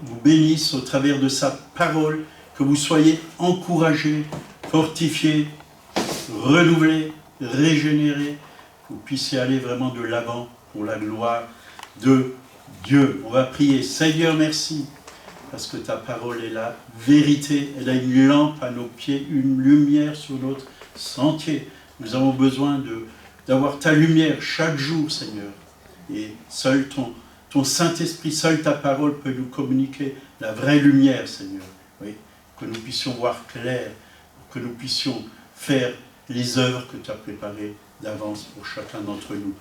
vous bénisse au travers de sa parole, que vous soyez encouragés, fortifiés, renouvelés, régénérés, que vous puissiez aller vraiment de l'avant pour la gloire de Dieu. On va prier. Seigneur, merci, parce que ta parole est la vérité, elle a une lampe à nos pieds, une lumière sur notre sentier. Nous avons besoin d'avoir ta lumière chaque jour, Seigneur. Et seul ton Saint-Esprit, seule ta parole peut nous communiquer la vraie lumière, Seigneur. Oui, que nous puissions voir clair, que nous puissions faire les œuvres que tu as préparées d'avance pour chacun d'entre nous.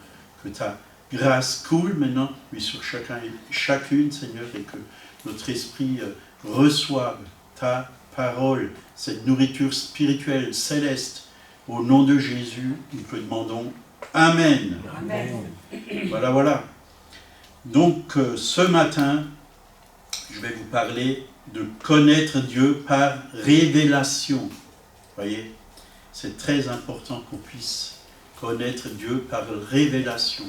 Que ta grâce coule maintenant, oui, sur chacun et chacune, Seigneur, et que notre esprit reçoive ta parole, cette nourriture spirituelle, céleste. Au nom de Jésus, nous te demandons Amen. Amen. Voilà. Donc, ce matin, je vais vous parler de connaître Dieu par révélation. Vous voyez, c'est très important qu'on puisse connaître Dieu par révélation.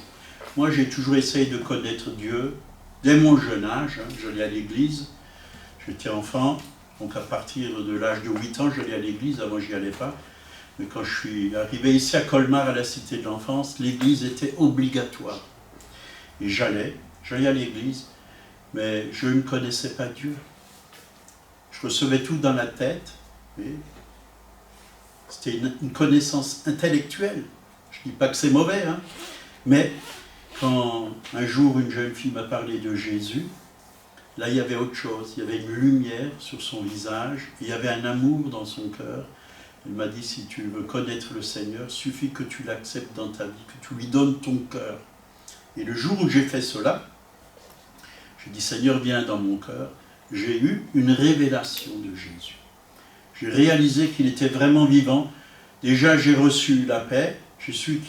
Moi, j'ai toujours essayé de connaître Dieu dès mon jeune âge. J'allais à l'église, j'étais enfant, donc à partir de l'âge de 8 ans, j'allais à l'église, avant je n'y allais pas. Mais quand je suis arrivé ici à Colmar, à la Cité de l'Enfance, l'église était obligatoire. Et j'allais à l'église, mais je ne connaissais pas Dieu. Je recevais tout dans la tête. C'était une connaissance intellectuelle. Je ne dis pas que c'est mauvais, hein. Mais quand un jour une jeune fille m'a parlé de Jésus, là il y avait autre chose. Il y avait une lumière sur son visage, il y avait un amour dans son cœur. Elle m'a dit, si tu veux connaître le Seigneur, suffit que tu l'acceptes dans ta vie, que tu lui donnes ton cœur. Et le jour où j'ai fait cela, j'ai dit, Seigneur, viens dans mon cœur. J'ai eu une révélation de Jésus. J'ai réalisé qu'il était vraiment vivant. Déjà, j'ai reçu la paix. J'ai su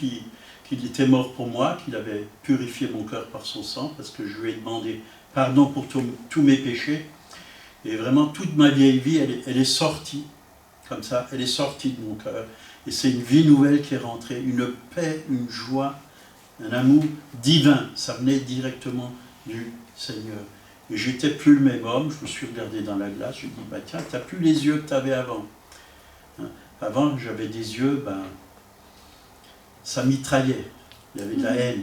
qu'il était mort pour moi, qu'il avait purifié mon cœur par son sang, parce que je lui ai demandé pardon pour tous mes péchés. Et vraiment, toute ma vieille vie, elle est sortie. Comme ça, elle est sortie de mon cœur. Et c'est une vie nouvelle qui est rentrée, une paix, une joie, un amour divin. Ça venait directement du Seigneur. Et j'étais plus le même homme, je me suis regardé dans la glace, je me dis, tiens, tu n'as plus les yeux que tu avais avant. Hein? Avant, j'avais des yeux, ça mitraillait. Il y avait de la haine.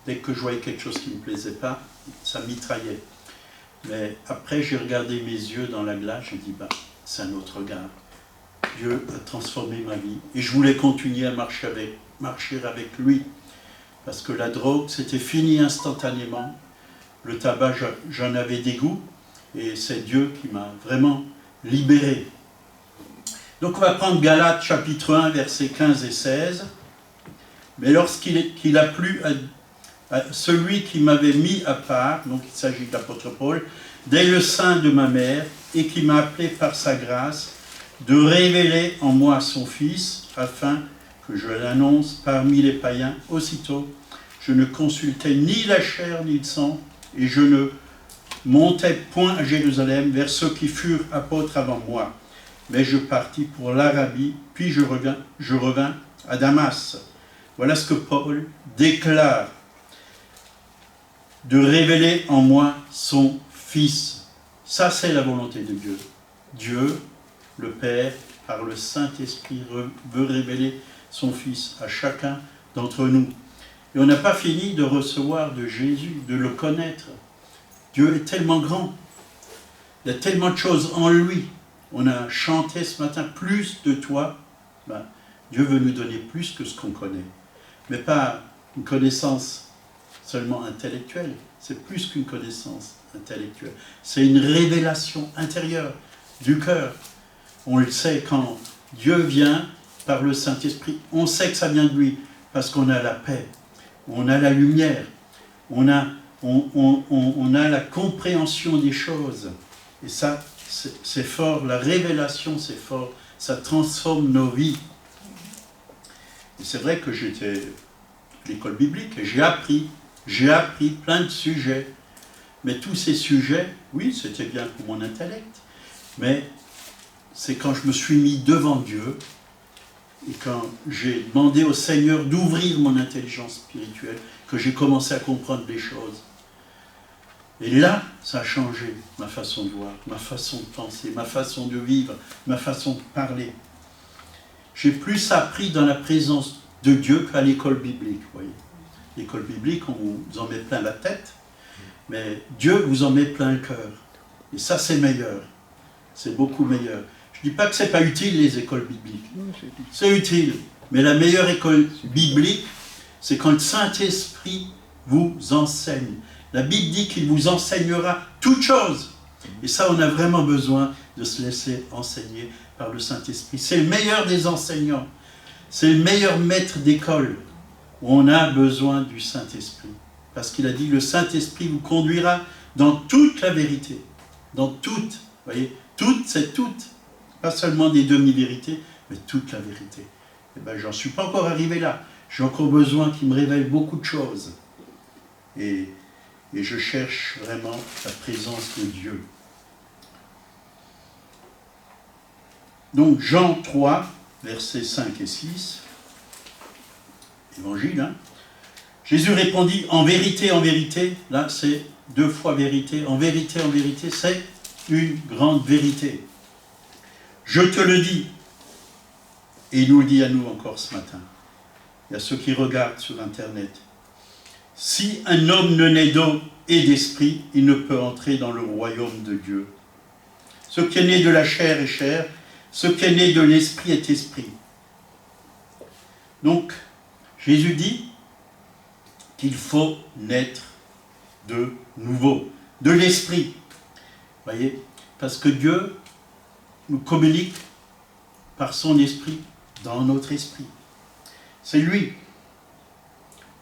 Dès que je voyais quelque chose qui ne me plaisait pas, ça mitraillait. Mais après, j'ai regardé mes yeux dans la glace, j'ai dit, c'est un autre regard. Dieu a transformé ma vie. Et je voulais continuer à marcher avec lui. Parce que la drogue, c'était fini instantanément. Le tabac, j'en avais dégoût. Et c'est Dieu qui m'a vraiment libéré. Donc on va prendre Galates chapitre 1, versets 15 et 16. Mais lorsqu'il a plu à celui qui m'avait mis à part, donc il s'agit de l'apôtre Paul, dès le sein de ma mère, et qui m'a appelé par sa grâce, de révéler en moi son Fils, afin que je l'annonce parmi les païens. Aussitôt, je ne consultais ni la chair ni le sang, et je ne montais point à Jérusalem vers ceux qui furent apôtres avant moi. Mais je partis pour l'Arabie, puis je revins à Damas. Voilà ce que Paul déclare, de révéler en moi son Fils. Ça, c'est la volonté de Dieu. Dieu, le Père, par le Saint-Esprit, veut révéler son Fils à chacun d'entre nous. Et on n'a pas fini de recevoir de Jésus, de le connaître. Dieu est tellement grand. Il y a tellement de choses en lui. On a chanté ce matin, plus de toi. Dieu veut nous donner plus que ce qu'on connaît. Mais pas une connaissance seulement intellectuelle. C'est plus qu'une connaissance intellectuelle. C'est une révélation intérieure du cœur. On le sait, quand Dieu vient par le Saint-Esprit, on sait que ça vient de lui, parce qu'on a la paix, on a la lumière, on a la compréhension des choses. Et ça, c'est fort, la révélation, c'est fort, ça transforme nos vies. Et c'est vrai que j'étais à l'école biblique et j'ai appris plein de sujets. Mais tous ces sujets, oui, c'était bien pour mon intellect, mais c'est quand je me suis mis devant Dieu et quand j'ai demandé au Seigneur d'ouvrir mon intelligence spirituelle que j'ai commencé à comprendre les choses. Et là, ça a changé ma façon de voir, ma façon de penser, ma façon de vivre, ma façon de parler. J'ai plus appris dans la présence de Dieu qu'à l'école biblique, vous voyez. L'école biblique, on vous en met plein la tête, mais Dieu vous en met plein le cœur. Et ça, c'est meilleur. C'est beaucoup meilleur. Je ne dis pas que ce n'est pas utile, les écoles bibliques. C'est utile. Mais la meilleure école biblique, c'est quand le Saint-Esprit vous enseigne. La Bible dit qu'il vous enseignera toutes choses. Et ça, on a vraiment besoin de se laisser enseigner par le Saint-Esprit. C'est le meilleur des enseignants. C'est le meilleur maître d'école. On a besoin du Saint-Esprit. Parce qu'il a dit, le Saint-Esprit vous conduira dans toute la vérité. Dans toute, vous voyez, toute, c'est toute. Pas seulement des demi-vérités, mais toute la vérité. Eh bien, j'en suis pas encore arrivé là. J'ai encore besoin qu'il me révèle beaucoup de choses. Et je cherche vraiment la présence de Dieu. Donc, Jean 3, versets 5 et 6, Évangile, hein. Jésus répondit, en vérité, là c'est 2 fois vérité, en vérité, c'est une grande vérité. Je te le dis, et il nous le dit à nous encore ce matin. Il y a ceux qui regardent sur Internet. Si un homme ne naît d'eau et d'esprit, il ne peut entrer dans le royaume de Dieu. Ce qui est né de la chair est chair, ce qui est né de l'esprit est esprit. Donc, Jésus dit qu'il faut naître de nouveau, de l'esprit. Vous voyez, parce que Dieu nous communique par son esprit dans notre esprit. C'est lui.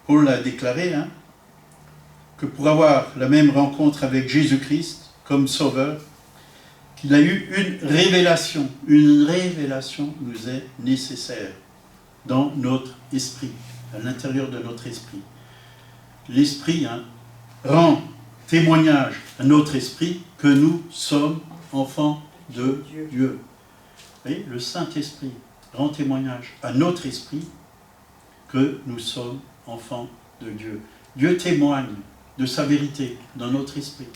Paul l'a déclaré, hein, que pour avoir la même rencontre avec Jésus-Christ comme sauveur, qu'il a eu une révélation. Une révélation nous est nécessaire dans notre esprit, à l'intérieur de notre esprit. L'esprit, hein, rend témoignage à notre esprit que nous sommes enfants de Dieu. Vous voyez, le Saint-Esprit rend témoignage à notre esprit que nous sommes enfants de Dieu. Dieu témoigne de sa vérité dans notre esprit.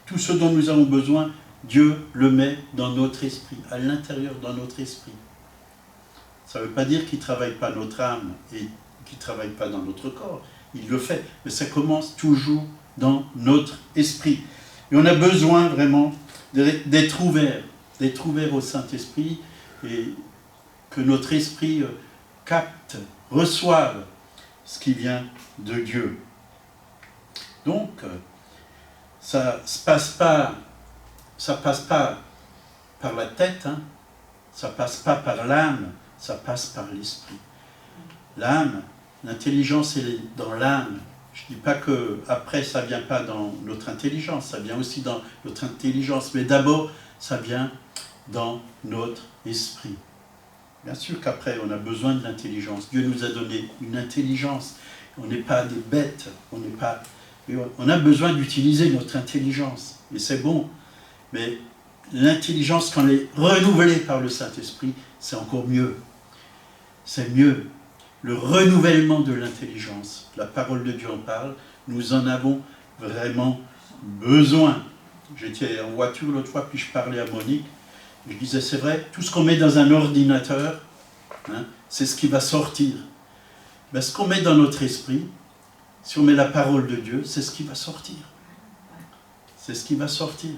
Tout ce dont nous avons besoin, Dieu le met dans notre esprit, à l'intérieur dans notre esprit. Ça ne veut pas dire qu'il ne travaille pas notre âme et qu'il ne travaille pas dans notre corps. Il le fait, mais ça commence toujours dans notre esprit. Et on a besoin vraiment d'être ouvert au Saint-Esprit et que notre esprit capte, reçoive ce qui vient de Dieu. Donc, ça ne passe pas par la tête, hein, ça ne passe pas par l'âme, ça passe par l'esprit. L'âme, l'intelligence, elle est dans l'âme. Je ne dis pas qu'après, ça ne vient pas dans notre intelligence, ça vient aussi dans notre intelligence, mais d'abord, ça vient dans notre esprit. Bien sûr qu'après, on a besoin de l'intelligence. Dieu nous a donné une intelligence. On n'est pas des bêtes, on a besoin d'utiliser notre intelligence. Et c'est bon. Mais l'intelligence, quand elle est renouvelée par le Saint-Esprit, c'est encore mieux. C'est mieux. Le renouvellement de l'intelligence. La parole de Dieu en parle. Nous en avons vraiment besoin. J'étais en voiture l'autre fois, puis je parlais à Monique. Je disais, c'est vrai, tout ce qu'on met dans un ordinateur, hein, c'est ce qui va sortir. Mais ce qu'on met dans notre esprit, si on met la parole de Dieu, c'est ce qui va sortir. C'est ce qui va sortir.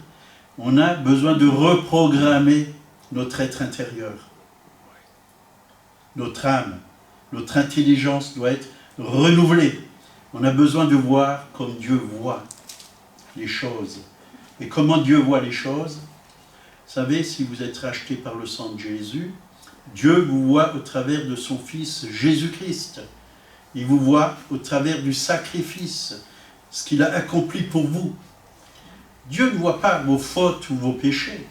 On a besoin de reprogrammer notre être intérieur. Notre âme, notre intelligence doit être renouvelée. On a besoin de voir comme Dieu voit les choses. Et comment Dieu voit les choses? Vous savez, si vous êtes racheté par le sang de Jésus, Dieu vous voit au travers de son Fils Jésus-Christ. Il vous voit au travers du sacrifice, ce qu'il a accompli pour vous. Dieu ne voit pas vos fautes ou vos péchés,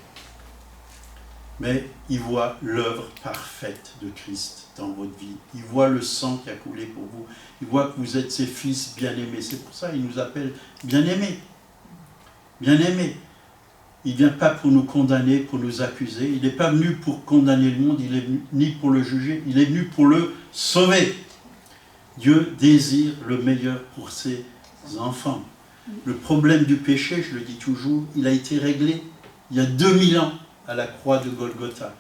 mais il voit l'œuvre parfaite de Christ dans votre vie. Il voit le sang qui a coulé pour vous. Il voit que vous êtes ses fils bien-aimés. C'est pour ça qu'il nous appelle bien-aimés. Bien-aimés. Il ne vient pas pour nous condamner, pour nous accuser. Il n'est pas venu pour condamner le monde, il est venu ni pour le juger, il est venu pour le sauver. Dieu désire le meilleur pour ses enfants. Le problème du péché, je le dis toujours, il a été réglé il y a 2000 ans à la croix de Golgotha.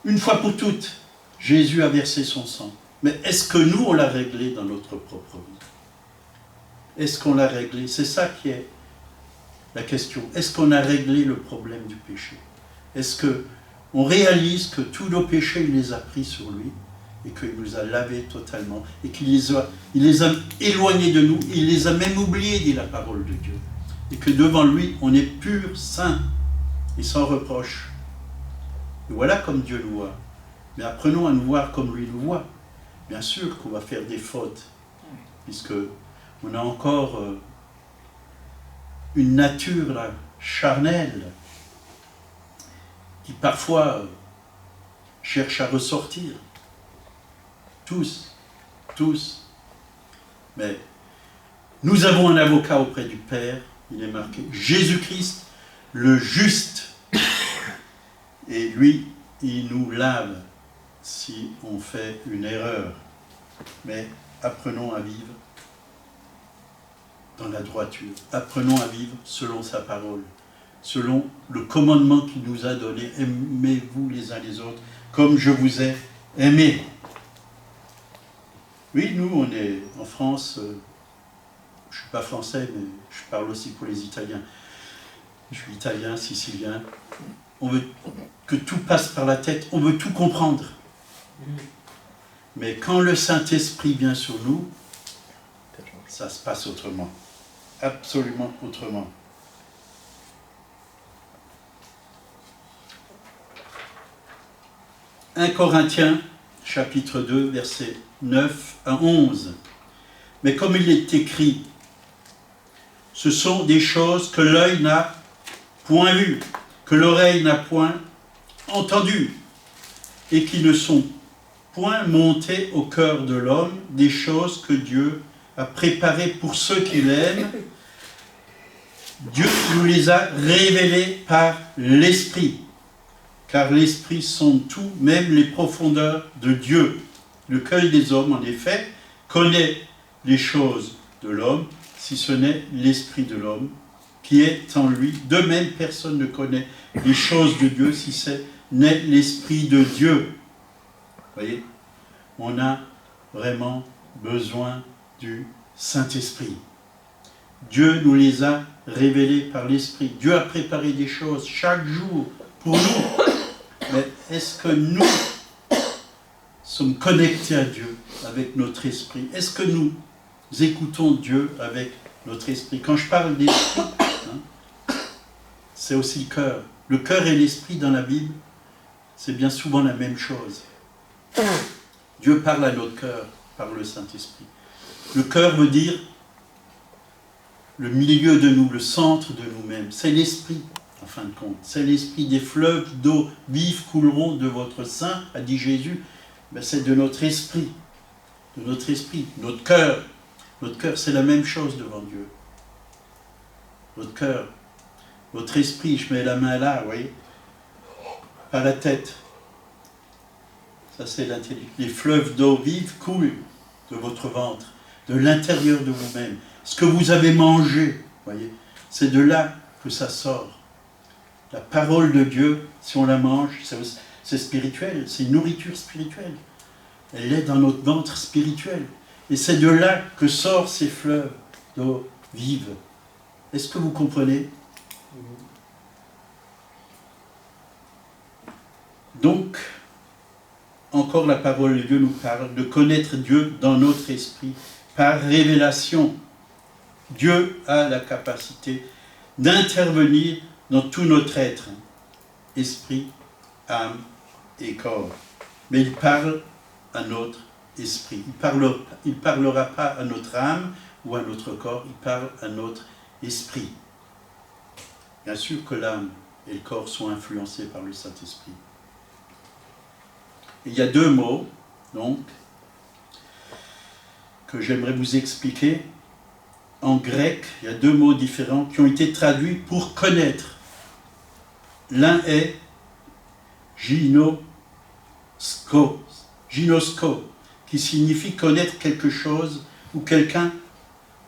Une fois pour toutes, Jésus a versé son sang. Mais est-ce que nous, on l'a réglé dans notre propre vie? Est-ce qu'on l'a réglé? C'est ça qui est la question. Est-ce qu'on a réglé le problème du péché? Est-ce qu'on réalise que tous nos péchés, il les a pris sur lui et qu'il nous a lavés totalement et qu'il les a éloignés de nous, il les a même oubliés, dit la parole de Dieu. Et que devant lui, on est pur, saint et sans reproche. Et voilà comme Dieu nous voit. Mais apprenons à nous voir comme lui nous voit. Bien sûr qu'on va faire des fautes, puisque on a encore une nature là, charnelle, qui parfois cherche à ressortir. Tous. Mais nous avons un avocat auprès du Père, il est marqué Jésus-Christ, le juste. Et lui, il nous lave si on fait une erreur. Mais apprenons à vivre dans la droiture. Apprenons à vivre selon sa parole, selon le commandement qu'il nous a donné. Aimez-vous les uns les autres comme je vous ai aimé. Oui, nous, on est en France, je ne suis pas français, mais je parle aussi pour les Italiens. Je suis italien, sicilien. On veut que tout passe par la tête, on veut tout comprendre. Mais quand le Saint-Esprit vient sur nous, ça se passe autrement. Absolument autrement. « 1 Corinthiens, chapitre 2, versets 9 à 11. « Mais comme il est écrit, ce sont des choses que l'œil n'a point vues, que l'oreille n'a point entendues, et qui ne sont point montées au cœur de l'homme, des choses que Dieu a préparées pour ceux qui l'aiment. Dieu nous les a révélées par l'Esprit. Car l'Esprit sonde tout, même les profondeurs de Dieu. Le cœur des hommes, en effet, connaît les choses de l'homme, si ce n'est l'Esprit de l'homme, qui est en lui. De même, personne ne connaît les choses de Dieu, si ce n'est l'Esprit de Dieu. » Vous voyez, on a vraiment besoin du Saint-Esprit. Dieu nous les a révélées par l'Esprit. Dieu a préparé des choses chaque jour pour nous. Mais est-ce que nous sommes connectés à Dieu avec notre esprit? Est-ce que nous écoutons Dieu avec notre esprit? Quand je parle d'esprit, c'est aussi le cœur. Le cœur et l'esprit dans la Bible, c'est bien souvent la même chose. Dieu parle à notre cœur par le Saint-Esprit. Le cœur veut dire le milieu de nous, le centre de nous-mêmes. C'est l'esprit, en fin de compte. C'est l'esprit. Des fleuves d'eau vive couleront de votre sein, a dit Jésus. Ben, c'est de notre esprit. De notre esprit. Notre cœur. Notre cœur, c'est la même chose devant Dieu. Votre cœur. Votre esprit, je mets la main là, vous voyez. Pas la tête. Ça, c'est l'intelligence. Les fleuves d'eau vive coulent de votre ventre, de l'intérieur de vous-même. Ce que vous avez mangé, voyez, c'est de là que ça sort. La parole de Dieu, si on la mange, c'est spirituel, c'est une nourriture spirituelle. Elle est dans notre ventre spirituel. Et c'est de là que sortent ces fleuves d'eau vive. Est-ce que vous comprenez? Donc, encore la parole de Dieu nous parle de connaître Dieu dans notre esprit par révélation. Dieu a la capacité d'intervenir dans tout notre être, esprit, âme et corps. Mais il parle à notre esprit. Il ne parlera pas à notre âme ou à notre corps, il parle à notre esprit. Bien sûr que l'âme et le corps sont influencés par le Saint-Esprit. Il y a deux mots, donc, que j'aimerais vous expliquer. En grec, il y a deux mots différents qui ont été traduits pour connaître. L'un est ginosko, qui signifie connaître quelque chose ou quelqu'un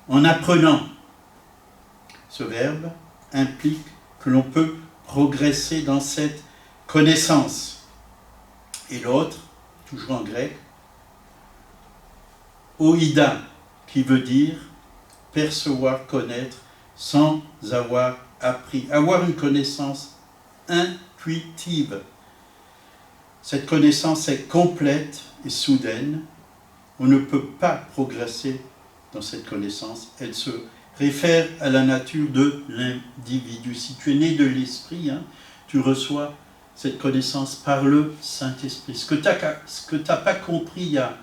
en apprenant. ce verbe, implique que l'on peut progresser dans cette connaissance. Et l'autre, toujours en grec, oïda, qui veut dire percevoir, connaître, sans avoir appris. Avoir une connaissance intuitive. Cette connaissance est complète et soudaine. On ne peut pas progresser dans cette connaissance. Elle se réfère à la nature de l'individu. Si tu es né de l'esprit, tu reçois cette connaissance par le Saint-Esprit. Ce que tu n'as pas compris il y a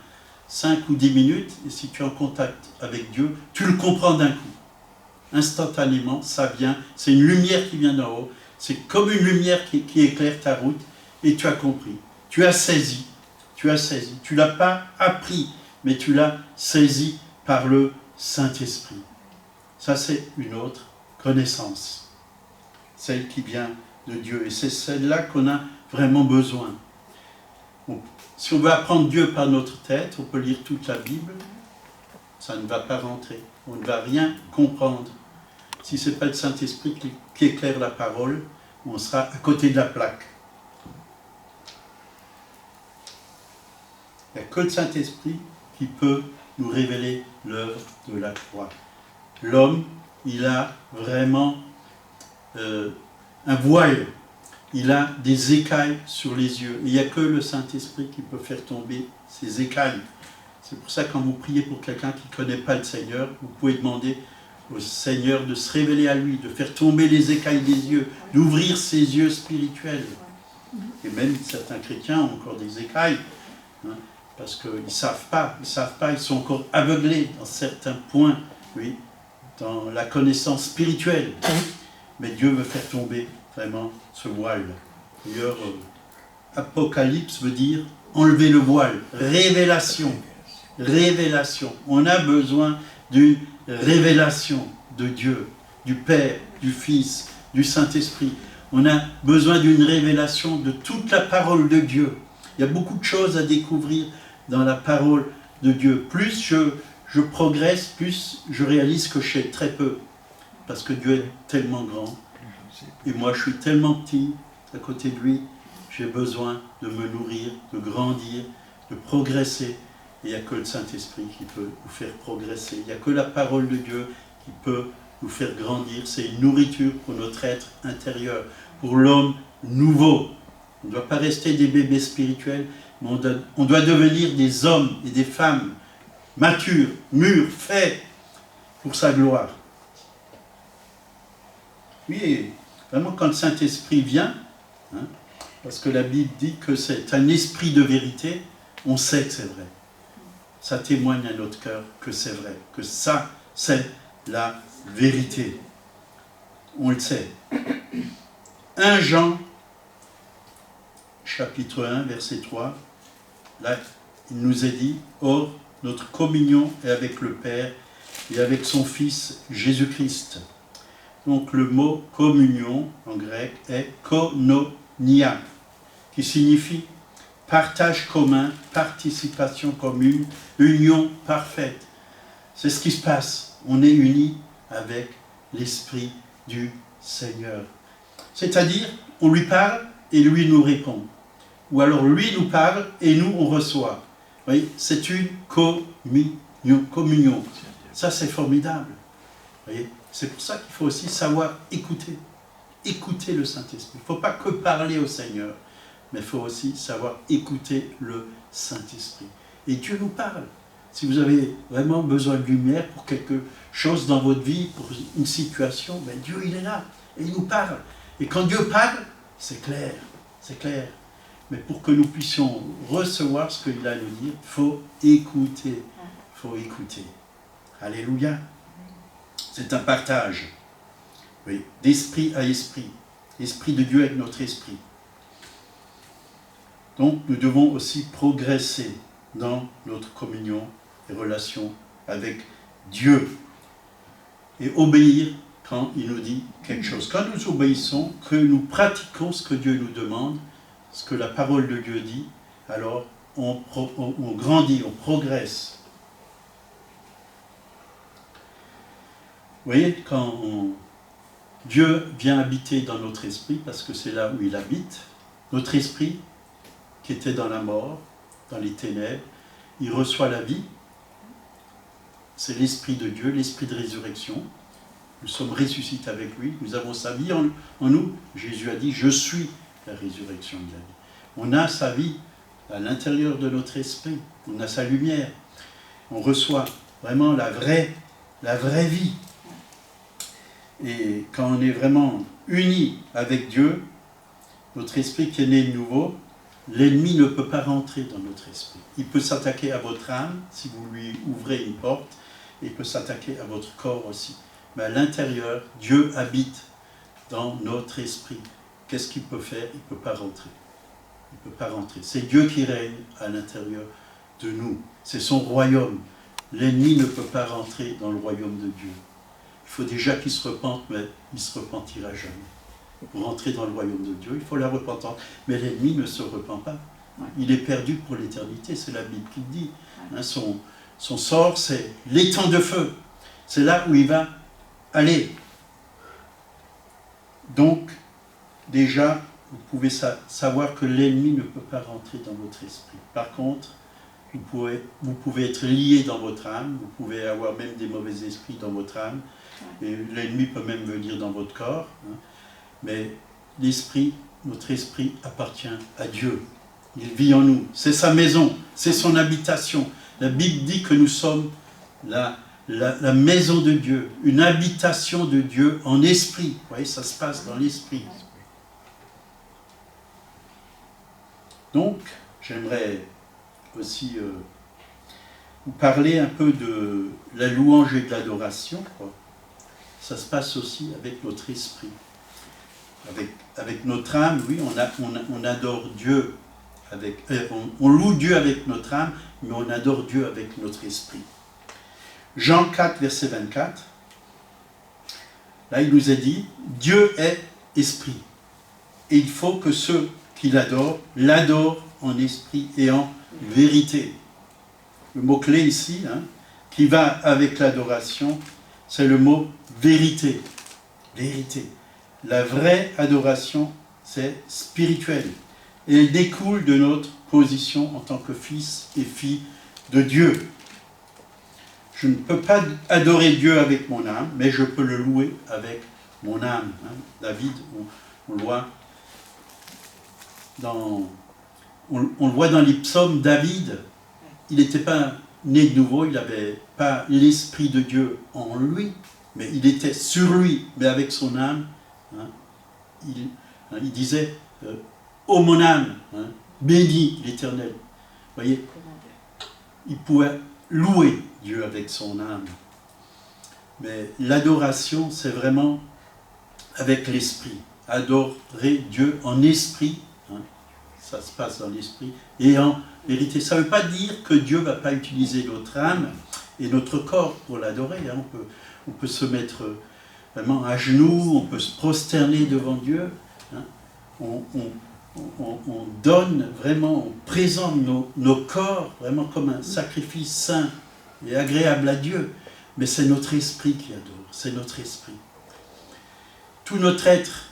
5 ou 10 minutes, et si tu es en contact avec Dieu, tu le comprends d'un coup. Instantanément, ça vient, c'est une lumière qui vient d'en haut, c'est comme une lumière qui éclaire ta route, et tu as compris, tu as saisi, tu ne l'as pas appris, mais tu l'as saisi par le Saint-Esprit. Ça, c'est une autre connaissance, celle qui vient de Dieu, et c'est celle-là qu'on a vraiment besoin. Si on veut apprendre Dieu par notre tête, on peut lire toute la Bible, ça ne va pas rentrer, on ne va rien comprendre. Si ce n'est pas le Saint-Esprit qui éclaire la parole, on sera à côté de la plaque. Il n'y a que le Saint-Esprit qui peut nous révéler l'œuvre de la croix. L'homme, il a vraiment un voile, il a des écailles sur les yeux. Il n'y a que le Saint-Esprit qui peut faire tomber ces écailles. C'est pour ça que quand vous priez pour quelqu'un qui ne connaît pas le Seigneur, vous pouvez demander au Seigneur de se révéler à lui, de faire tomber les écailles des yeux, d'ouvrir ses yeux spirituels. Et même certains chrétiens ont encore des écailles, parce qu'ils ne savent pas, ils sont encore aveuglés dans certains points, oui, dans la connaissance spirituelle. Mais Dieu veut faire tomber vraiment ce voile. D'ailleurs, Apocalypse veut dire enlever le voile, révélation. Révélation. On a besoin d'une révélation de Dieu, du Père, du Fils, du Saint-Esprit. On a besoin d'une révélation de toute la parole de Dieu. Il y a beaucoup de choses à découvrir dans la parole de Dieu. Plus je progresse, plus je réalise que je sais très peu. Parce que Dieu est tellement grand. Et moi, je suis tellement petit à côté de lui. J'ai besoin de me nourrir, de grandir, de progresser. Et il n'y a que le Saint-Esprit qui peut nous faire progresser. Il n'y a que la parole de Dieu qui peut nous faire grandir. C'est une nourriture pour notre être intérieur, pour l'homme nouveau. On ne doit pas rester des bébés spirituels, mais on doit devenir des hommes et des femmes matures, mûrs, faits pour sa gloire. Oui, vraiment quand le Saint-Esprit vient, parce que la Bible dit que c'est un esprit de vérité, on sait que c'est vrai. Ça témoigne à notre cœur que c'est vrai, que ça, c'est la vérité. On le sait. 1 Jean, chapitre 1, verset 3, là, il nous est dit, « Or, notre communion est avec le Père et avec son Fils Jésus-Christ. » Donc le mot « communion » en grec est « koinonia » qui signifie partage commun, participation commune, union parfaite. C'est ce qui se passe. On est unis avec l'Esprit du Seigneur. C'est-à-dire, on lui parle et lui nous répond. Ou alors lui nous parle et nous on reçoit. Vous voyez, c'est une communion. Ça c'est formidable. Vous voyez, c'est pour ça qu'il faut aussi savoir écouter. Écouter le Saint-Esprit. Il ne faut pas que parler au Seigneur, mais il faut aussi savoir écouter le Saint-Esprit. Et Dieu nous parle. Si vous avez vraiment besoin de lumière pour quelque chose dans votre vie, pour une situation, ben Dieu il est là. Et il nous parle. Et quand Dieu parle, c'est clair. C'est clair. Mais pour que nous puissions recevoir ce qu'il a à nous dire, il faut écouter. Il faut écouter. Alléluia. C'est un partage. Oui, d'esprit à esprit. L'esprit de Dieu avec notre esprit. Donc, nous devons aussi progresser dans notre communion et relation avec Dieu. Et obéir quand il nous dit quelque chose. Quand nous obéissons, que nous pratiquons ce que Dieu nous demande, ce que la parole de Dieu dit, alors on grandit, on progresse. Vous voyez, quand Dieu vient habiter dans notre esprit parce que c'est là où il habite. Notre esprit, qui était dans la mort, dans les ténèbres, il reçoit la vie. C'est l'Esprit de Dieu, l'Esprit de résurrection. Nous sommes ressuscités avec lui, nous avons sa vie en nous. Jésus a dit, je suis la résurrection de la vie. On a sa vie à l'intérieur de notre esprit, on a sa lumière. On reçoit vraiment la vraie vie. Et quand on est vraiment uni avec Dieu, notre esprit qui est né de nouveau, l'ennemi ne peut pas rentrer dans notre esprit. Il peut s'attaquer à votre âme, si vous lui ouvrez une porte, et il peut s'attaquer à votre corps aussi. Mais à l'intérieur, Dieu habite dans notre esprit. Qu'est-ce qu'il peut faire? Il ne peut pas rentrer. Il ne peut pas rentrer. C'est Dieu qui règne à l'intérieur de nous. C'est son royaume. L'ennemi ne peut pas rentrer dans le royaume de Dieu. Il faut déjà qu'il se repente, mais il ne se repentira jamais. Pour rentrer dans le royaume de Dieu, il faut la repentance. Mais l'ennemi ne se repent pas. Il est perdu pour l'éternité, c'est la Bible qui le dit. Hein, son sort, c'est l'étang de feu. C'est là où il va aller. Donc, déjà, vous pouvez savoir que l'ennemi ne peut pas rentrer dans votre esprit. Par contre, vous pouvez être lié dans votre âme, vous pouvez avoir même des mauvais esprits dans votre âme, et l'ennemi peut même venir dans votre corps, hein. Mais l'esprit, notre esprit appartient à Dieu. Il vit en nous, c'est sa maison, c'est son habitation. La Bible dit que nous sommes la maison de Dieu, une habitation de Dieu en esprit. Vous voyez, ça se passe dans l'esprit. Donc, j'aimerais aussi vous parler un peu de la louange et de l'adoration. Ça se passe aussi avec notre esprit. Avec notre âme, oui, on adore Dieu, on loue Dieu avec notre âme, mais on adore Dieu avec notre esprit. Jean 4, verset 24, là il nous est dit, Dieu est esprit, et il faut que ceux qui l'adorent en esprit et en vérité. Le mot-clé ici, hein, qui va avec l'adoration, c'est le mot vérité. Vérité. La vraie adoration, c'est spirituel. Et elle découle de notre position en tant que fils et fille de Dieu. Je ne peux pas adorer Dieu avec mon âme, mais je peux le louer avec mon âme. Hein. David, on le voit dans les psaumes. David, il n'était pas né de nouveau, il n'avait pas l'Esprit de Dieu en lui, mais il était sur lui, mais avec son âme. Hein, il disait ô mon âme, hein, bénis l'Éternel. Vous voyez, il pouvait louer Dieu avec son âme. Mais l'adoration, c'est vraiment avec l'esprit. Adorer Dieu en esprit, hein, ça se passe dans l'esprit, et en vérité. Ça ne veut pas dire que Dieu ne va pas utiliser notre âme et notre corps pour l'adorer. Hein. On peut se mettre vraiment à genoux, on peut se prosterner devant Dieu. Hein. On donne vraiment, on présente nos corps vraiment comme un sacrifice saint et agréable à Dieu. Mais c'est notre esprit qui adore, c'est notre esprit. Tout notre être,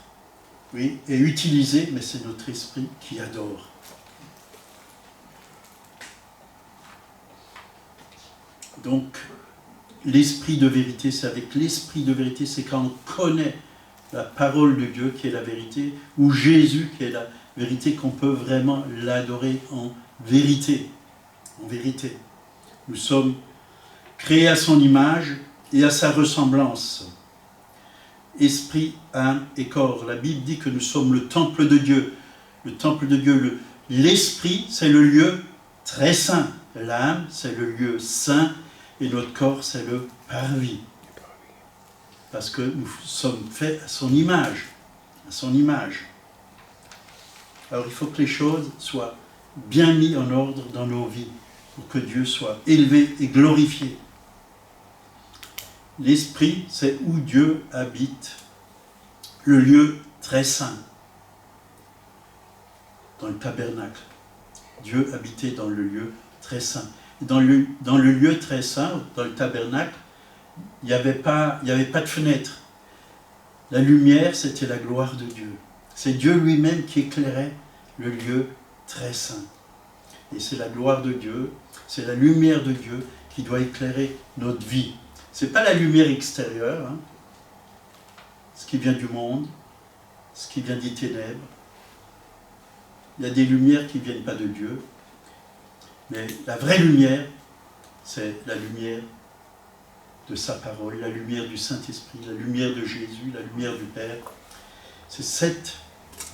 oui, est utilisé, mais c'est notre esprit qui adore. Donc, l'esprit de vérité, c'est avec l'esprit de vérité, c'est quand on connaît la parole de Dieu qui est la vérité, ou Jésus qui est la vérité, qu'on peut vraiment l'adorer en vérité. En vérité. Nous sommes créés à son image et à sa ressemblance. Esprit, âme et corps. La Bible dit que nous sommes le temple de Dieu. Le temple de Dieu, l'esprit, c'est le lieu très saint. L'âme, c'est le lieu saint. Et notre corps, c'est le parvis. Parce que nous sommes faits à son image. À son image. Alors il faut que les choses soient bien mises en ordre dans nos vies, pour que Dieu soit élevé et glorifié. L'esprit, c'est où Dieu habite, le lieu très saint, dans le tabernacle. Dieu habitait dans le lieu très saint. Dans le lieu très saint, dans le tabernacle, il n'y avait pas de fenêtre. La lumière, c'était la gloire de Dieu. C'est Dieu lui-même qui éclairait le lieu très saint. Et c'est la gloire de Dieu, c'est la lumière de Dieu qui doit éclairer notre vie. Ce n'est pas la lumière extérieure, hein, ce qui vient du monde, ce qui vient des ténèbres. Il y a des lumières qui ne viennent pas de Dieu, mais la vraie lumière, c'est la lumière de sa parole, la lumière du Saint-Esprit, la lumière de Jésus, la lumière du Père. C'est cette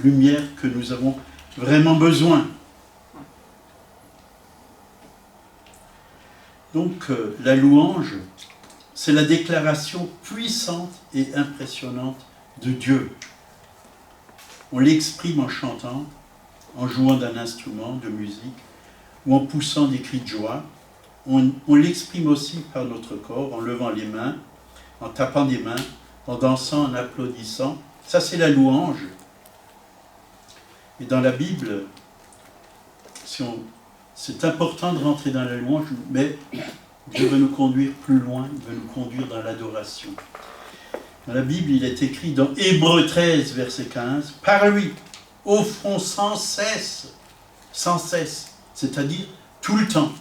lumière que nous avons vraiment besoin. Donc la louange, c'est la déclaration puissante et impressionnante de Dieu. On l'exprime en chantant, en jouant d'un instrument de musique, ou en poussant des cris de joie. On l'exprime aussi par notre corps, en levant les mains, en tapant des mains, en dansant, en applaudissant. Ça, c'est la louange. Et dans la Bible, c'est important de rentrer dans la louange, mais Dieu veut nous conduire plus loin, il veut nous conduire dans l'adoration. Dans la Bible, il est écrit dans Hébreux 13, verset 15, « Par lui, offrons sans cesse, c'est-à-dire tout le temps,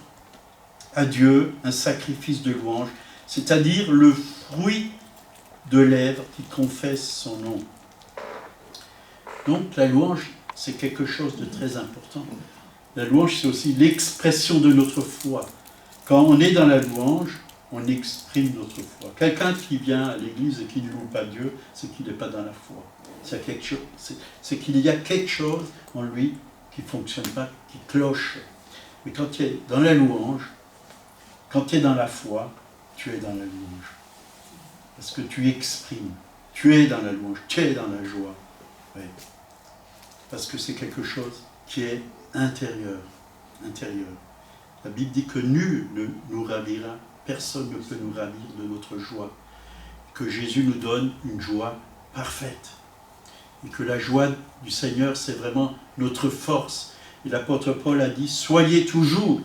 à Dieu un sacrifice de louange, c'est-à-dire le fruit de lèvres qui confessent son nom. » Donc la louange, c'est quelque chose de très important. La louange, c'est aussi l'expression de notre foi. Quand on est dans la louange, on exprime notre foi. Quelqu'un qui vient à l'église et qui ne loue pas Dieu, c'est qu'il n'est pas dans la foi. C'est qu'il y a quelque chose en lui qui ne fonctionne pas, qui cloche. Mais quand tu es dans la louange, quand tu es dans la foi, tu es dans la louange. Parce que tu exprimes, tu es dans la louange, tu es dans la joie. Oui. Parce que c'est quelque chose qui est intérieur. La Bible dit que nul ne nous ravira, personne ne peut nous ravir de notre joie. Que Jésus nous donne une joie parfaite. Et que la joie du Seigneur, c'est vraiment notre force. Et l'apôtre Paul a dit, soyez toujours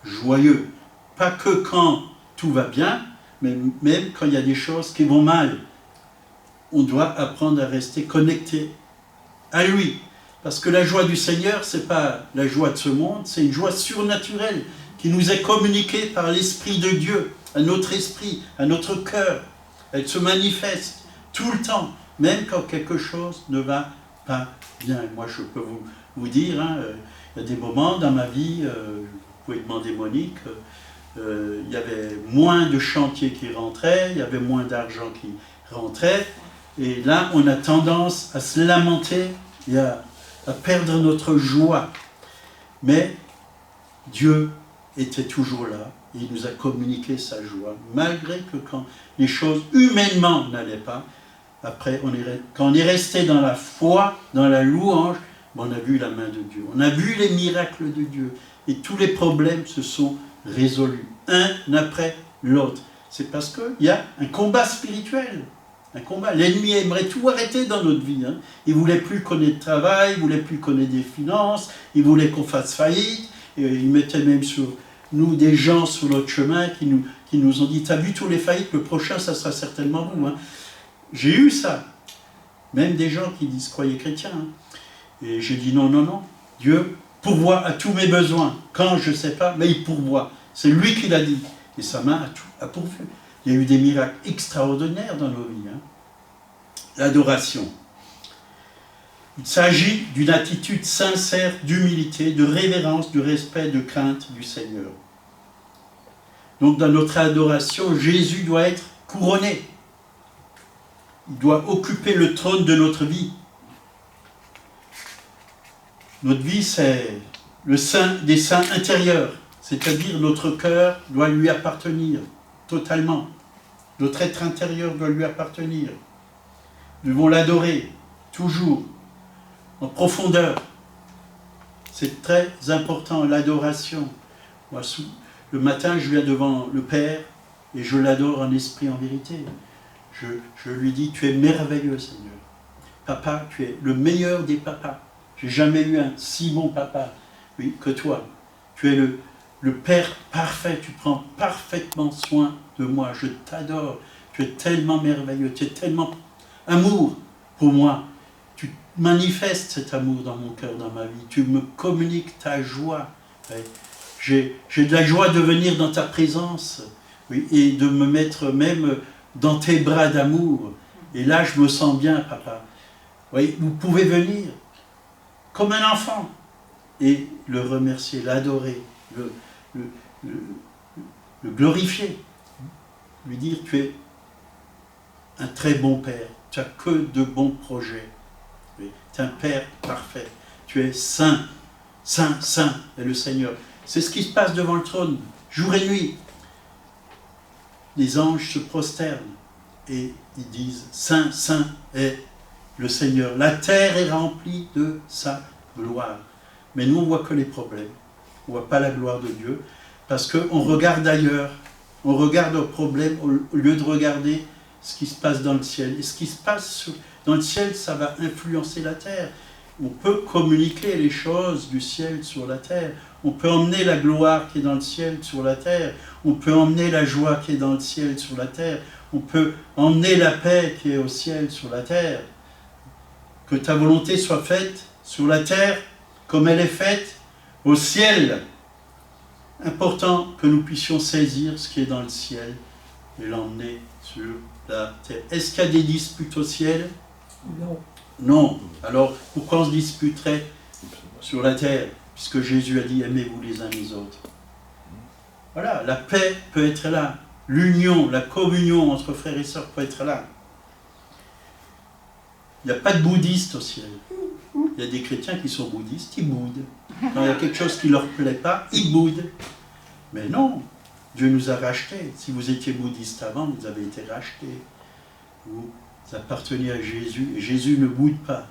joyeux. Pas que quand tout va bien, mais même quand il y a des choses qui vont mal. On doit apprendre à rester connecté à lui. Parce que la joie du Seigneur, ce n'est pas la joie de ce monde, c'est une joie surnaturelle qui nous est communiquée par l'Esprit de Dieu, à notre esprit, à notre cœur. Elle se manifeste tout le temps, même quand quelque chose ne va pas bien. Moi, je peux vous dire, hein, il y a des moments dans ma vie, vous pouvez demander Monique, il y avait moins de chantiers qui rentraient, il y avait moins d'argent qui rentrait, et là, on a tendance à se lamenter et à perdre notre joie. Mais Dieu était toujours là, et il nous a communiqué sa joie, malgré que quand les choses humainement n'allaient pas, après, quand on est resté dans la foi, dans la louange, on a vu la main de Dieu, on a vu les miracles de Dieu, et tous les problèmes se sont résolus, un après l'autre. C'est parce qu'il y a un combat spirituel. Un combat. L'ennemi aimerait tout arrêter dans notre vie. Hein. Il ne voulait plus qu'on ait de travail, il ne voulait plus qu'on ait des finances, il voulait qu'on fasse faillite. Et il mettait même sur nous des gens sur notre chemin qui nous ont dit « T'as vu tous les faillites, le prochain, ça sera certainement nous. Hein. » J'ai eu ça. Même des gens qui disent « Croyez chrétien. Hein. » Et j'ai dit « Non, non, non. Dieu pourvoit à tous mes besoins. Quand je ne sais pas, mais il pourvoit. C'est lui qui l'a dit. Et sa main a pourvu. » Il y a eu des miracles extraordinaires dans nos vies. Hein. L'adoration. Il s'agit d'une attitude sincère d'humilité, de révérence, de respect, de crainte du Seigneur. Donc dans notre adoration, Jésus doit être couronné. Il doit occuper le trône de notre vie. Notre vie, c'est le saint des saints intérieurs, c'est-à-dire notre cœur doit lui appartenir totalement. Notre être intérieur doit lui appartenir. Nous devons l'adorer, toujours, en profondeur. C'est très important, l'adoration. Moi, le matin, je viens devant le Père et je l'adore en esprit, en vérité. Je lui dis, tu es merveilleux, Seigneur. Papa, tu es le meilleur des papas. J'ai jamais eu un si bon papa, oui, que toi. Tu es le Père parfait, tu prends parfaitement soin de moi. Je t'adore. Tu es tellement merveilleux, tu es tellement Amour, pour moi, tu manifestes cet amour dans mon cœur, dans ma vie. Tu me communiques ta joie. Ouais. J'ai de la joie de venir dans ta présence, oui, et de me mettre même dans tes bras d'amour. Et là, je me sens bien, papa. Oui, vous pouvez venir comme un enfant et le remercier, l'adorer, le glorifier, lui dire tu es un très bon père, tu n'as que de bons projets, oui, tu es un père parfait, tu es saint, saint, saint est le Seigneur. C'est ce qui se passe devant le trône, jour et nuit. Les anges se prosternent et ils disent saint, saint est le Seigneur. La terre est remplie de sa gloire. Mais nous, on ne voit que les problèmes. On ne voit pas la gloire de Dieu. Parce qu'on regarde ailleurs. On regarde aux problèmes au lieu de regarder ce qui se passe dans le ciel. Et ce qui se passe dans le ciel, ça va influencer la terre. On peut communiquer les choses du ciel sur la terre. On peut emmener la gloire qui est dans le ciel sur la terre. On peut emmener la joie qui est dans le ciel sur la terre. On peut emmener la paix qui est au ciel sur la terre. Que ta volonté soit faite sur la terre comme elle est faite au ciel. Important que nous puissions saisir ce qui est dans le ciel et l'emmener sur la terre. Est-ce qu'il y a des disputes au ciel? Non. Non. Alors pourquoi on se disputerait sur la terre? Puisque Jésus a dit aimez-vous les uns les autres. Voilà, la paix peut être là. L'union, la communion entre frères et sœurs peut être là. Il n'y a pas de bouddhistes au ciel. Il y a des chrétiens qui sont bouddhistes, ils boudent. Quand il y a quelque chose qui ne leur plaît pas, ils boudent. Mais non, Dieu nous a rachetés. Si vous étiez bouddhiste avant, vous avez été rachetés. Vous apparteniez à Jésus, et Jésus ne boude pas.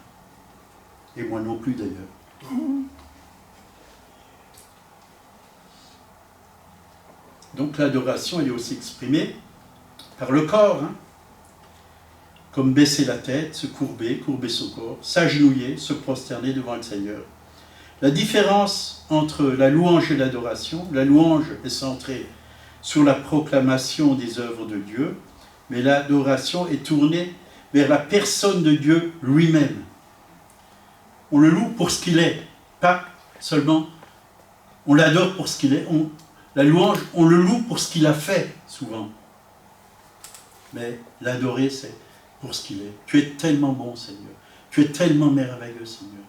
Et moi non plus d'ailleurs. Donc l'adoration, elle est aussi exprimée par le corps, hein, comme baisser la tête, se courber son corps, s'agenouiller, se prosterner devant le Seigneur. La différence entre la louange et l'adoration, la louange est centrée sur la proclamation des œuvres de Dieu, mais l'adoration est tournée vers la personne de Dieu lui-même. On le loue pour ce qu'il est, pas seulement on l'adore pour ce qu'il est. La louange, on le loue pour ce qu'il a fait, souvent. Mais l'adorer, c'est pour ce qu'il est. Tu es tellement bon, Seigneur. Tu es tellement merveilleux, Seigneur.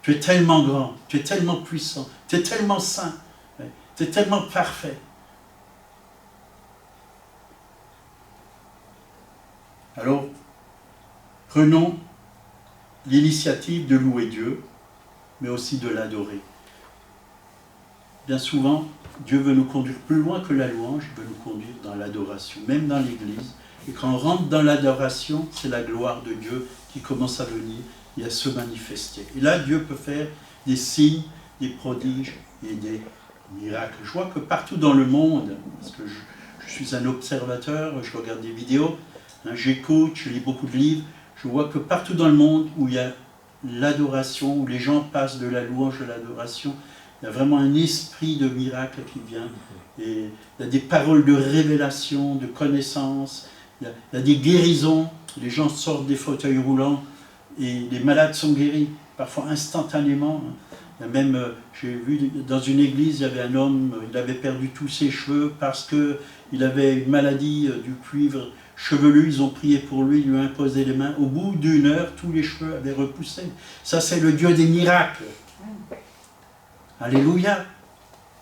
Tu es tellement grand. Tu es tellement puissant. Tu es tellement saint. Tu es tellement parfait. Alors, prenons l'initiative de louer Dieu, mais aussi de l'adorer. Bien souvent, Dieu veut nous conduire plus loin que la louange, il veut nous conduire dans l'adoration, même dans l'Église. Et quand on rentre dans l'adoration, c'est la gloire de Dieu qui commence à venir et à se manifester. Et là, Dieu peut faire des signes, des prodiges et des miracles. Je vois que partout dans le monde, parce que je suis un observateur, je regarde des vidéos, hein, j'écoute, je lis beaucoup de livres, je vois que partout dans le monde où il y a l'adoration, où les gens passent de la louange à l'adoration, il y a vraiment un esprit de miracle qui vient. Et il y a des paroles de révélation, de connaissance, il y a des guérisons, les gens sortent des fauteuils roulants et les malades sont guéris, parfois instantanément. Il y a même, j'ai vu dans une église, il y avait un homme, il avait perdu tous ses cheveux parce qu'il avait une maladie du cuivre chevelu, ils ont prié pour lui, ils lui ont imposé les mains. Au bout d'une heure, tous les cheveux avaient repoussé. Ça, c'est le Dieu des miracles. Alléluia.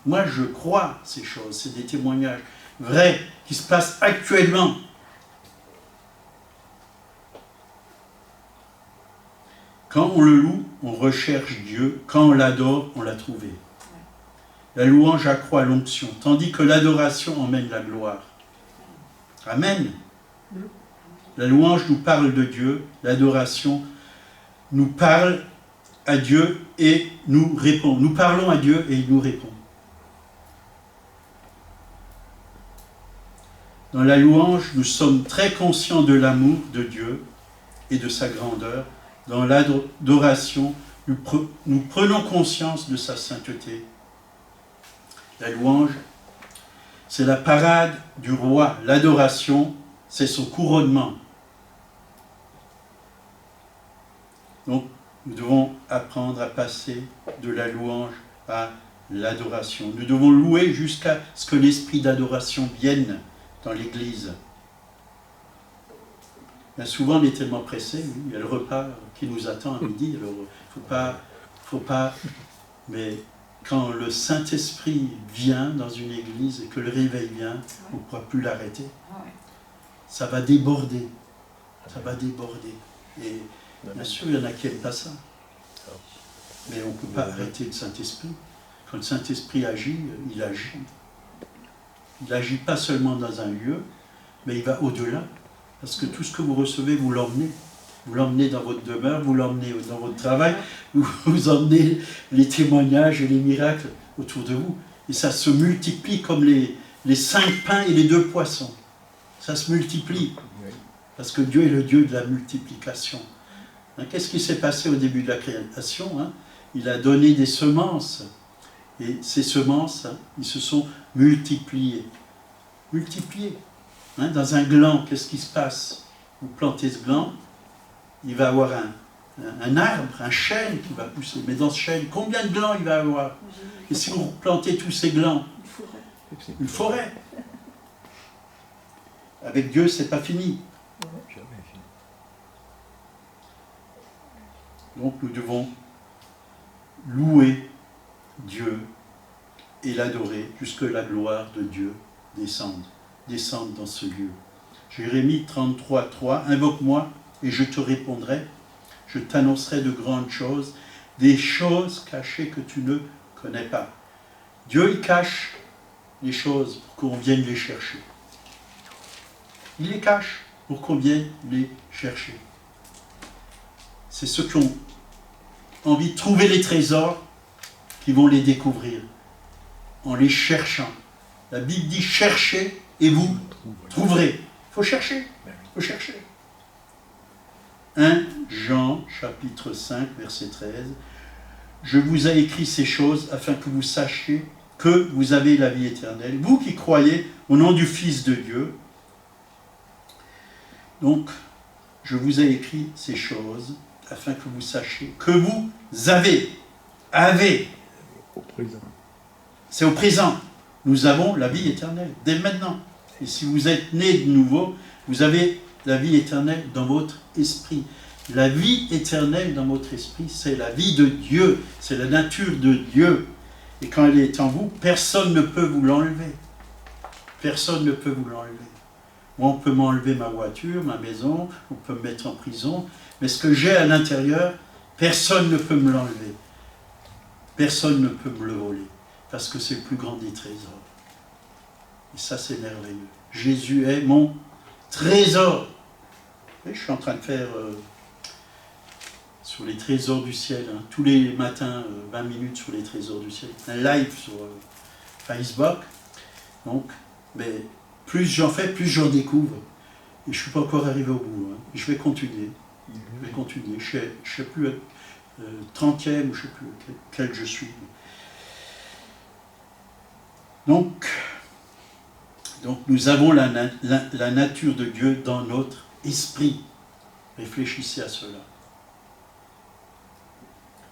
Moi, je crois ces choses, c'est des témoignages vrais qui se passent actuellement. Quand on le loue, on recherche Dieu. Quand on l'adore, on l'a trouvé. La louange accroît l'onction, tandis que l'adoration emmène la gloire. Amen. La louange nous parle de Dieu, l'adoration nous parle à Dieu et nous répond. Nous parlons à Dieu et il nous répond. Dans la louange, nous sommes très conscients de l'amour de Dieu et de sa grandeur. Dans l'adoration, nous prenons conscience de sa sainteté. La louange, c'est la parade du roi. L'adoration, c'est son couronnement. Donc, nous devons apprendre à passer de la louange à l'adoration. Nous devons louer jusqu'à ce que l'esprit d'adoration vienne dans l'Église. Bien souvent, on est tellement pressé, il y a le repas qui nous attend à midi, alors il ne faut pas... Mais quand le Saint-Esprit vient dans une église et que le réveil vient, on ne pourra plus l'arrêter. Ça va déborder. Ça va déborder. Et bien sûr, il y en a qui n'aiment pas ça. Mais on ne peut pas arrêter le Saint-Esprit. Quand le Saint-Esprit agit, il agit. Il n'agit pas seulement dans un lieu, mais il va au-delà. Parce que tout ce que vous recevez, vous l'emmenez. Vous l'emmenez dans votre demeure, vous l'emmenez dans votre travail, vous emmenez les témoignages et les miracles autour de vous. Et ça se multiplie comme les 5 pains et les 2 poissons. Ça se multiplie. Parce que Dieu est le Dieu de la multiplication. Hein, qu'est-ce qui s'est passé au début de la création, hein? Il a donné des semences. Et ces semences, hein, ils se sont multipliées. Multipliées. Hein, dans un gland, qu'est-ce qui se passe? Vous plantez ce gland, il va avoir un arbre, un chêne qui va pousser. Mais dans ce chêne, combien de glands il va avoir? Et si vous plantez tous ces glands? Une forêt. Avec Dieu, c'est pas fini. Donc nous devons louer Dieu et l'adorer jusque la gloire de Dieu descende dans ce lieu. Jérémie 33, 3, invoque-moi et je te répondrai, je t'annoncerai de grandes choses, des choses cachées que tu ne connais pas. Dieu, il cache les choses pour qu'on vienne les chercher. Il les cache pour qu'on vienne les chercher. C'est ceux qui ont envie de trouver les trésors qui vont les découvrir en les cherchant. La Bible dit cherchez et vous trouverez. Il faut chercher. Il faut chercher. 1 Jean, chapitre 5, verset 13. Je vous ai écrit ces choses afin que vous sachiez que vous avez la vie éternelle. Vous qui croyez au nom du Fils de Dieu. Donc, je vous ai écrit ces choses afin que vous sachiez que vous avez. Au présent. C'est au présent. Nous avons la vie éternelle, dès maintenant. Et si vous êtes né de nouveau, vous avez la vie éternelle dans votre esprit. La vie éternelle dans votre esprit, c'est la vie de Dieu, c'est la nature de Dieu. Et quand elle est en vous, personne ne peut vous l'enlever. Personne ne peut vous l'enlever. Moi, on peut m'enlever ma voiture, ma maison, on peut me mettre en prison, mais ce que j'ai à l'intérieur, personne ne peut me l'enlever. Personne ne peut me le voler, parce que c'est le plus grand des trésors. Et ça, c'est merveilleux. Jésus est mon trésor. Et je suis en train de faire sur les trésors du ciel, hein, tous les matins, 20 minutes sur les trésors du ciel, un live sur Facebook. Donc, mais plus j'en fais, plus j'en découvre. Et je ne suis pas encore arrivé au bout. Hein. Et je vais continuer. Je vais continuer. Je ne sais plus 30e ou je ne sais plus quel je suis. Donc nous avons la nature de Dieu dans notre esprit. Réfléchissez à cela.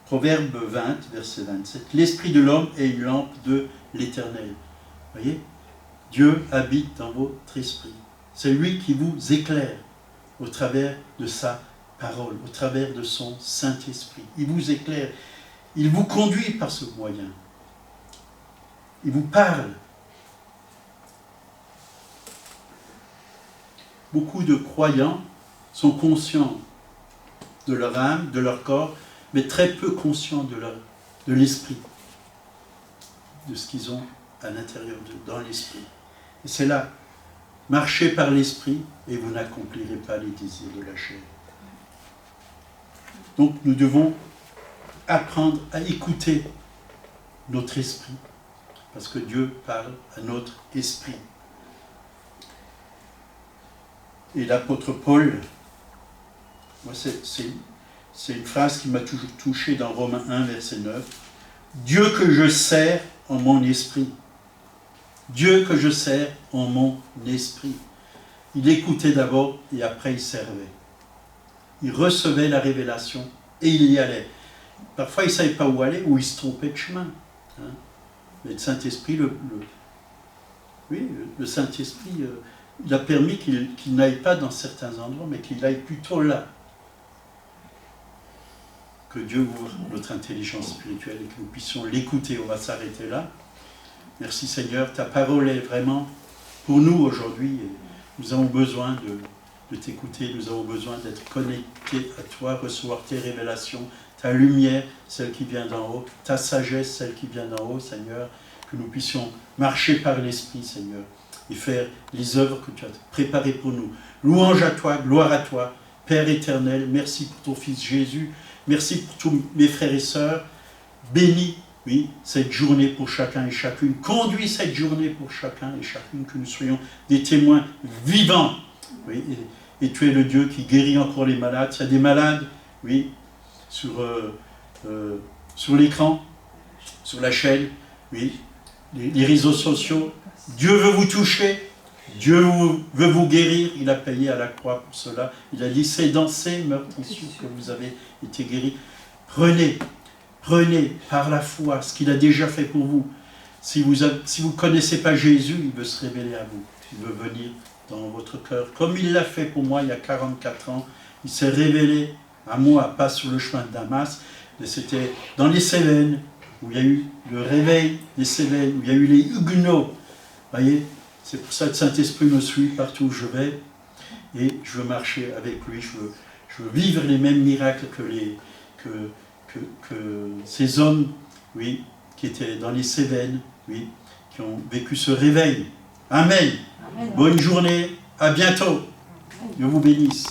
Proverbe 20, verset 27. L'esprit de l'homme est une lampe de l'Éternel. Voyez, Dieu habite dans votre esprit. C'est lui qui vous éclaire au travers de sa parole, au travers de son Saint-Esprit. Il vous éclaire. Il vous conduit par ce moyen. Il vous parle. Beaucoup de croyants sont conscients de leur âme, de leur corps, mais très peu conscients de l'esprit, de ce qu'ils ont à l'intérieur d'eux, dans l'esprit. Et c'est là, marchez par l'esprit et vous n'accomplirez pas les désirs de la chair. Donc nous devons apprendre à écouter notre esprit, parce que Dieu parle à notre esprit. Et l'apôtre Paul, moi c'est une phrase qui m'a toujours touché dans Romains 1, verset 9. Dieu que je sers en mon esprit. Dieu que je sers en mon esprit. Il écoutait d'abord et après il servait. Il recevait la révélation et il y allait. Parfois, il ne savait pas où aller, ou il se trompait de chemin. Hein. Mais le Saint-Esprit, le Saint-Esprit, il a permis qu'il n'aille pas dans certains endroits, mais qu'il aille plutôt là. Que Dieu ouvre notre intelligence spirituelle et que nous puissions l'écouter. On va s'arrêter là. Merci Seigneur, ta parole est vraiment pour nous aujourd'hui. Nous avons besoin de t'écouter, nous avons besoin d'être connectés à toi, recevoir tes révélations, ta lumière, celle qui vient d'en haut, ta sagesse, celle qui vient d'en haut, Seigneur, que nous puissions marcher par l'Esprit, Seigneur, et faire les œuvres que tu as préparées pour nous. Louange à toi, gloire à toi, Père éternel, merci pour ton Fils Jésus, merci pour tous mes frères et sœurs, bénis, oui, cette journée pour chacun et chacune, conduis cette journée pour chacun et chacune, que nous soyons des témoins vivants, oui, et tu es le Dieu qui guérit encore les malades. Il y a des malades, oui, sur l'écran, sur la chaîne, oui, les réseaux sociaux. Dieu veut vous toucher, Dieu veut vous guérir. Il a payé à la croix pour cela. Il a dit, c'est dans ces meurtrissures que vous avez été guéris. Prenez par la foi ce qu'il a déjà fait pour vous. Si vous ne connaissez pas Jésus, il veut se révéler à vous. Il veut venir dans votre cœur. Comme il l'a fait pour moi il y a 44 ans, il s'est révélé à moi, pas sur le chemin de Damas, mais c'était dans les Cévennes, où il y a eu le réveil des Cévennes, où il y a eu les Huguenots. Voyez, c'est pour ça que le Saint-Esprit me suit partout où je vais, et je veux marcher avec lui, je veux vivre les mêmes miracles que ces hommes, oui, qui étaient dans les Cévennes, oui, qui ont vécu ce réveil. Amen. Amen. Bonne journée, à bientôt. Dieu vous bénisse.